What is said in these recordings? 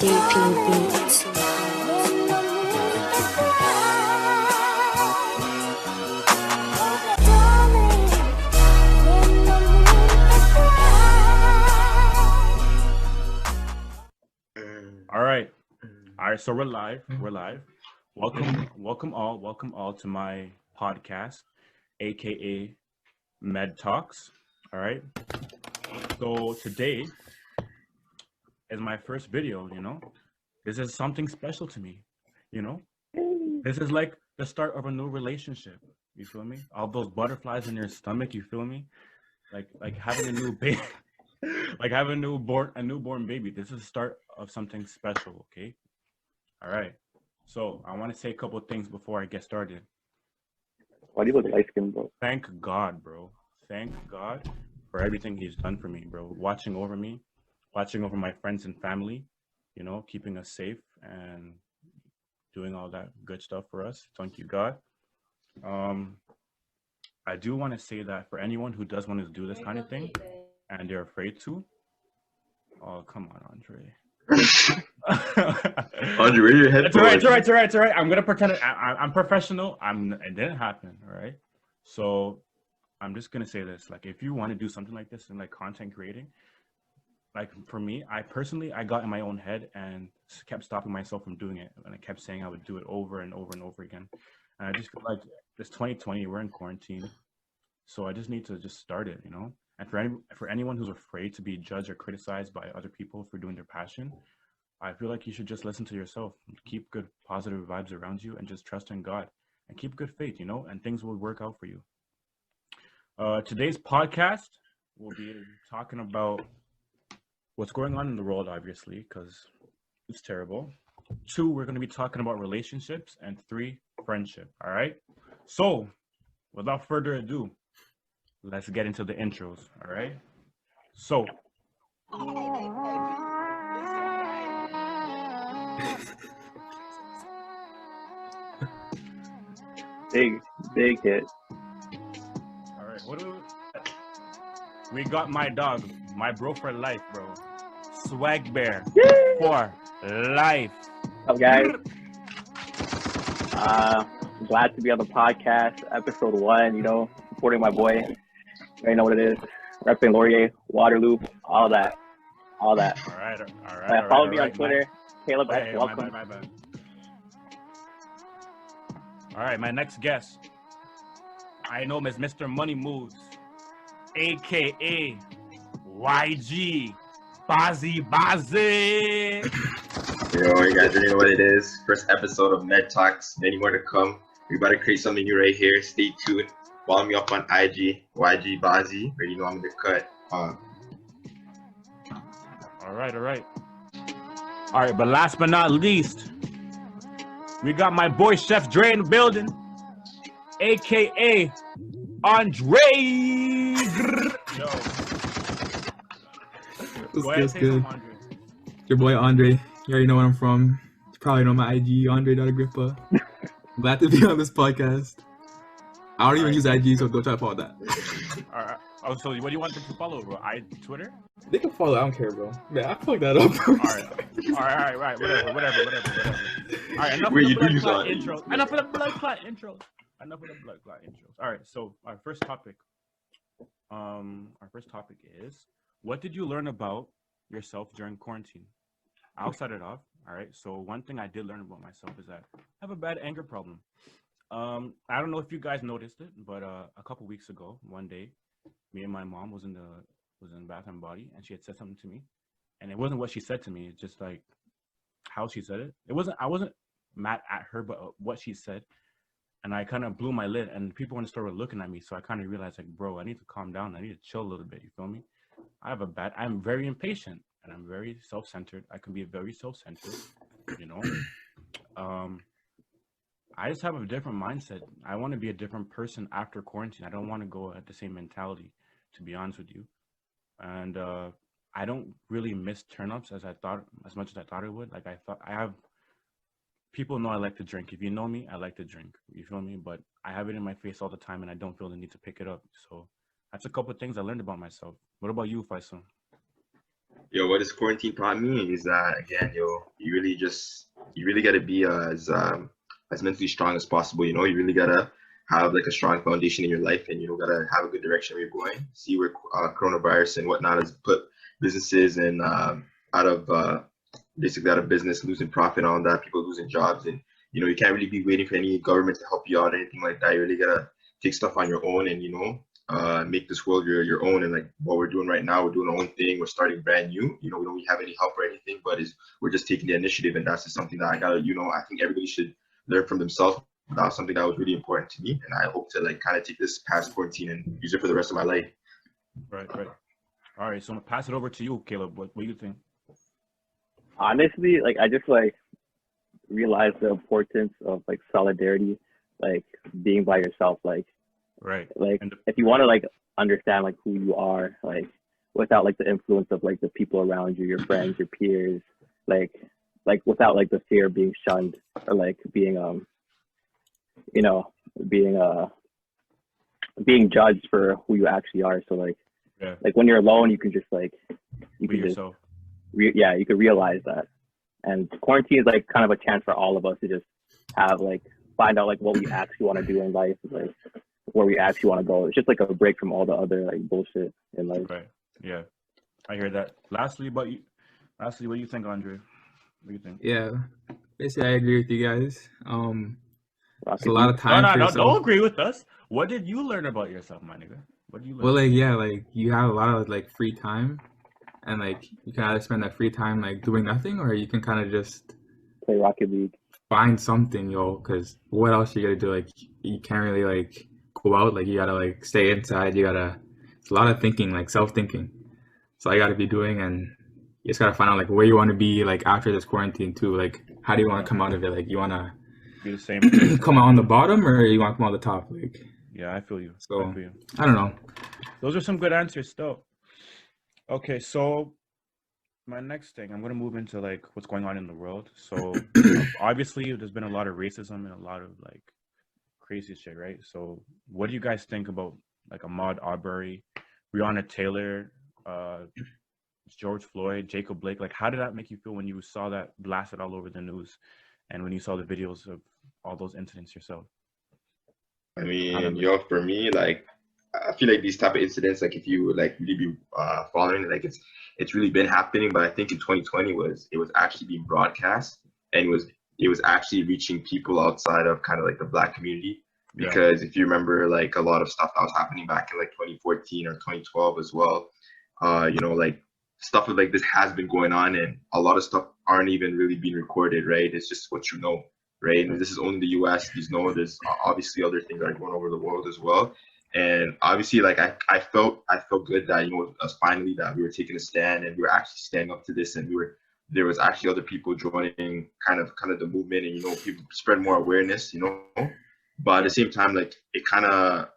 Beats. All right. So we're live. We're live. Welcome all to my podcast, aka M.E.D Talks. All right. So today is my first video. This is something special to me. This is like the start of a new relationship. You feel me? All those butterflies in your stomach. You feel me? Like having a new baby, like having a newborn baby. This is the start of something special. Okay. All right. So I want to say a couple of things before I get started. Why do you look light skinned, bro? Thank God, bro. Thank God for everything he's done for me, bro. Watching over me, watching over my friends and family, keeping us safe and doing all that good stuff for us. Thank you, God. I do want to say that for anyone who does want to do this kind of thing and they're afraid to, oh, come on, Andre. Andre, where your headphones? It's all right. I'm gonna pretend I'm professional. It didn't happen. All right. So I'm just gonna say this. Like, if you want to do something like this and like content creating, like for me, I got in my own head and kept stopping myself from doing it, and I kept saying I would do it over and over and over again. And I just feel like it's 2020. We're in quarantine, so I just need to just start it. And for anyone who's afraid to be judged or criticized by other people for doing their passion, I feel like you should just listen to yourself, keep good positive vibes around you, and just trust in God and keep good faith, and things will work out for you. Today's podcast, we'll be talking about what's going on in the world, obviously, because it's terrible. 2, we're going to be talking about relationships, and 3, friendship. All right. So without further ado, let's get into the intros. All right. So big hit. all right, what do we got? My dog, my bro for life, bro. Swag Bear for life. What's up, guys? Glad to be on the podcast, episode 1. Supporting my boy. You already know what it is. Repping Laurier, Waterloo, all that. All right. Follow me on Twitter, Caleb X. Welcome. My bad. All right, my next guest, I know him as Mr. Money Moves, aka YG Bazzy. Yo, you guys already know what it is. First episode of M.E.D Talks. Many more to come. We about to create something new right here. Stay tuned. Follow me up on IG, YG Bazzy. Already know I'm in the cut. All right. But last but not least, we got my boy Chef Dre in the building, aka Andre. Yo. What's good? Your boy Andre. You already know where I'm from. You probably know my IG, Andre.Agrippa. Glad to be on this podcast. I don't even use IG, so go try to follow that. All right. Oh, so what do you want them to follow, bro? Twitter? They can follow. I don't care, bro. Yeah, I fuck that up. All right. Whatever. All right. Enough of the blood clot intros. All right. So our first topic is, what did you learn about yourself during quarantine? I'll start it off. All right. So one thing I did learn about myself is that I have a bad anger problem. I don't know if you guys noticed it, but a couple weeks ago, one day, me and my mom was in Bath and Body, and she had said something to me, and it wasn't what she said to me. It's just like how she said it. I wasn't mad at her, but what she said, and I kind of blew my lid, and people in the store were looking at me, so I kind of realized, like, bro, I need to calm down. I need to chill a little bit. You feel me? I'm very impatient, and I'm very self-centered. I can be very self-centered, I just have a different mindset. I want to be a different person after quarantine. I don't want to go at the same mentality, to be honest with you. And I don't really miss turn-ups as much as I thought I would. Like, people know I like to drink. If you know me, I like to drink. You feel me? But I have it in my face all the time, and I don't feel the need to pick it up. So that's a couple of things I learned about myself. What about you, Faisal? Yo, what this quarantine taught me is that again, you really gotta be as mentally strong as possible. You know, you really gotta have like a strong foundation in your life, and you know, gotta have a good direction where you're going. See where coronavirus and whatnot has put businesses and out of basically out of business, losing profit on that, people losing jobs, and you know, you can't really be waiting for any government to help you out or anything like that. You really gotta take stuff on your own, and you know, make this world your own. And like what we're doing right now, we're doing our own thing. We're starting brand new. You know, we don't really have any help or anything, but we're just taking the initiative, and that's just something that I gotta, you know, I think everybody should learn from themselves. That was something that was really important to me, and I hope to like kind of take this past quarantine and use it for the rest of my life. Right. All right, so I'm gonna pass it over to you, Caleb. What do you think? Honestly, like I just like realized the importance of like solidarity, like being by yourself, Right. like And if you want to like understand like who you are, like without like the influence of like the people around you, your friends, your peers, like without like the fear of being shunned or like being you know being judged for who you actually are. So yeah, like when you're alone, you can just like you be can just yourself. you can realize that. And quarantine is like kind of a chance for all of us to just have like find out like what we actually want to do in life, like where we actually want to go. It's just like a break from all the other like bullshit in life. Right. Yeah, I hear that. Lastly, what do you think, Andre? What do you think? Yeah, basically, I agree with you guys. It's a Rocket lot League. of time for No, yourself. don't agree with us. What did you learn about yourself, my nigga? What did you learn? Well, like yeah, like you have a lot of like free time, and like you can either spend that free time like doing nothing, or you can kind of just Play Rocket League. find something, yo. Because what else you gotta do? Like you can't really like go out. Like you gotta like stay inside. It's a lot of thinking, like self-thinking. So I gotta be doing, and you just gotta find out like where you want to be like after this quarantine too. Like how do you want to come out of it? Like you wanna Be the same. come out on the bottom, or you want to come out on the top? Like Yeah, I feel you. so. I feel you. I don't know. Those are some good answers still. Okay, so my next thing, I'm gonna move into like what's going on in the world. So obviously there's been a lot of racism and a lot of like crazy shit, right? So what do you guys think about like Ahmaud Arbery, Breonna Taylor, George Floyd, Jacob Blake? Like how did that make you feel when you saw that blasted all over the news and when you saw the videos of all those incidents yourself? I How mean, that yo, for me, like I feel like these type of incidents, like if you like really be following, like it's really been happening. But I think in 2020 it was actually being broadcast, and it was actually reaching people outside of kind of like the Black community. Yeah. Because if you remember, like a lot of stuff that was happening back in like 2014 or 2012 as well, you know, like stuff like this has been going on, and a lot of stuff aren't even really being recorded, right? It's just what you know, right? And this is only the U.S. There's obviously other things that are going over the world as well. And obviously, like I felt good that, you know, us finally that we were taking a stand and we were actually standing up to this, and there was actually other people joining kind of the movement, and you know, people spread more awareness, you know. But at the same time, like it kind of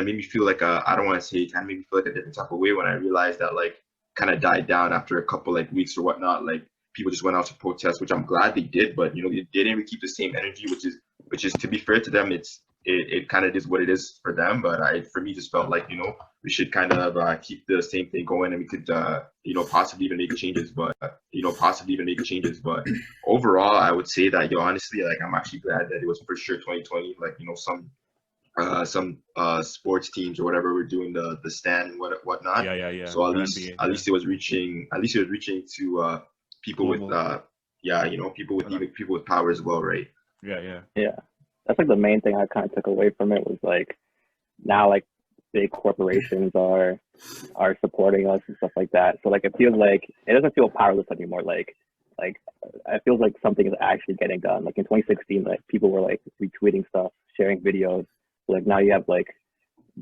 made me feel like I don't want to say, it kind of made me feel like a different type of way when I realized that like kind of died down after a couple like weeks or whatnot. Like people just went out to protest, which I'm glad they did, but you know, they didn't really keep the same energy, which is to be fair to them, it kind of is what it is for them. But for me, just felt like, you know, we should kind of keep the same thing going, and we could, you know, possibly even make changes. But overall, I would say that, yo, honestly, like I'm actually glad that it was for sure 2020. Like, you know, some sports teams or whatever were doing the stand and whatnot. Yeah. So at The least NBA, it was reaching to people with Global. you know, even people with power as well, right? Yeah. Yeah, that's like the main thing I kind of took away from it was like now like big corporations are supporting us and stuff like that. So like it feels like it doesn't feel powerless anymore. Like it feels like something is actually getting done. Like in 2016, like people were like retweeting stuff, sharing videos. Like now you have like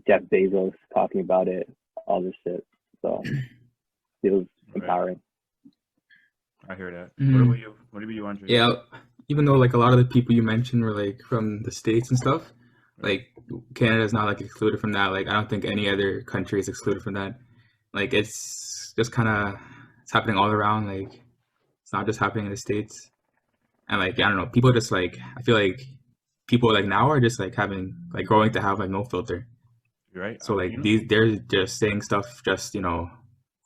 Jeff Bezos talking about it, all this shit. So it feels empowering. I hear that. Mhm. What about you, Andre? Yeah, even though like a lot of the people you mentioned were like from the States and stuff, like Canada's not like excluded from that. Like I don't think any other country is excluded from that. Like it's just kind of it's happening all around. Like it's not just happening in the States. And like I don't know, people just like I feel like people like now are just like having like growing to have like no filter. You're right. So like You know, they're just saying stuff just, you know,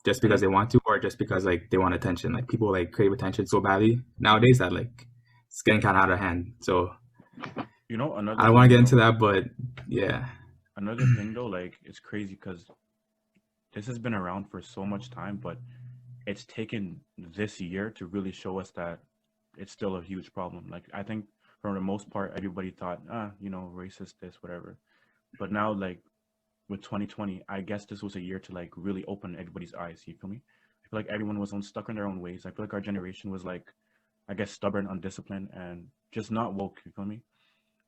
just because they want to, or just because like they want attention. Like people like crave attention so badly nowadays that like it's getting kind of out of hand. So You know, another I don't want to thing get into though, that, but yeah. another thing though, like it's crazy because this has been around for so much time, but it's taken this year to really show us that it's still a huge problem. Like I think for the most part, everybody thought, you know, racist, this, whatever. But now, like with 2020, I guess this was a year to like really open everybody's eyes. You feel me? I feel like everyone was stuck in their own ways. I feel like our generation was like, I guess, stubborn, undisciplined, and just not woke. You feel me?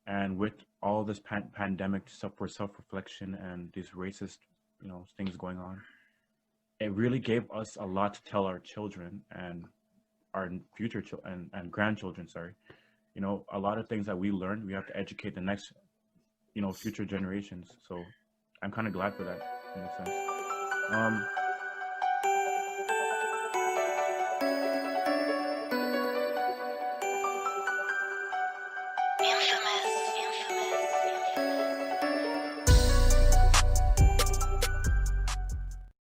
And with all this pandemic stuff for self-reflection and these racist, you know, things going on, it really gave us a lot to tell our children and our future and grandchildren. Sorry, you know, a lot of things that we learned, we have to educate the next, you know, future generations. So I'm kind of glad for that in a sense.